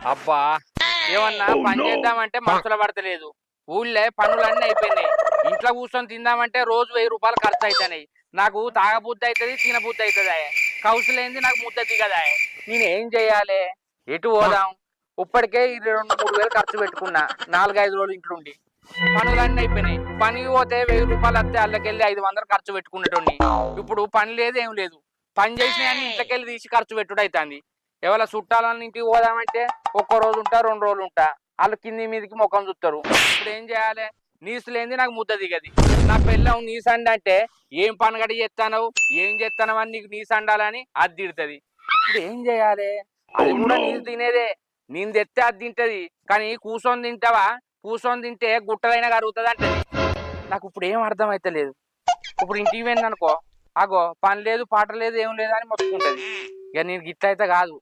అబ్బా ఏమన్నా పని చేద్దామంటే మనసులో పడతలేదు. ఊళ్ళే పనులన్నీ అయిపోయినాయి. ఇంట్లో కూర్చొని తిందామంటే రోజు 1000 రూపాయలు ఖర్చు అవుతున్నాయి. నాకు తాగబుద్ధి అవుతుంది, తినబుద్ధి అవుతుంది. కౌసులేంది నాకు ముద్ద దిగదా. నేను ఏం చెయ్యాలి? ఎటు పోదాం? ఇప్పటికే ఈ 2-3 వేలు ఖర్చు పెట్టుకున్నా 4-5 రోజులు ఇంట్లోండి. పనులన్నీ అయిపోయినాయి. పనికి పోతే 1000 రూపాయలు వస్తే అల్లకెళ్ళి 500 ఖర్చు పెట్టుకునేటోని. ఇప్పుడు పని లేదు ఏం లేదు. పని చేసిన ఇంట్లోకెళ్ళి తీసి ఖర్చు పెట్టుడు అవుతుంది. ఎవరైనా చుట్టాలని ఇంటికి పోదామంటే ఒక్క రోజు ఉంటా 2 రోజులు ఉంటా. వాళ్ళు కింది మీదకి ముఖం చూస్తారు. ఇప్పుడు ఏం చేయాలి? నీసు లేనిది నాకు ముద్ద దిగది. నా పెళ్ళం నీసు అంటే ఏం పనగడి చేస్తాను, ఏం చేస్తానవు అని నీకు నీసు అండాలని అది తిడుతుంది. ఇప్పుడు ఏం చేయాలి? అది కూడా నీసు తినేదే. నేను తెస్తే అది తింటది. కానీ కూర్చొని తింటావా? కూర్చొని తింటే గుట్టలైనా కరుగుతుంది అంటది. నాకు ఇప్పుడు ఏం అర్థం అయితే లేదు. ఇప్పుడు ఇంటికి పోయింది అనుకో, అగో పని లేదు పాట లేదు ఏం లేదు అని మొత్తుకుంటది. ఇక నేను గిట్ల అయితే కాదు.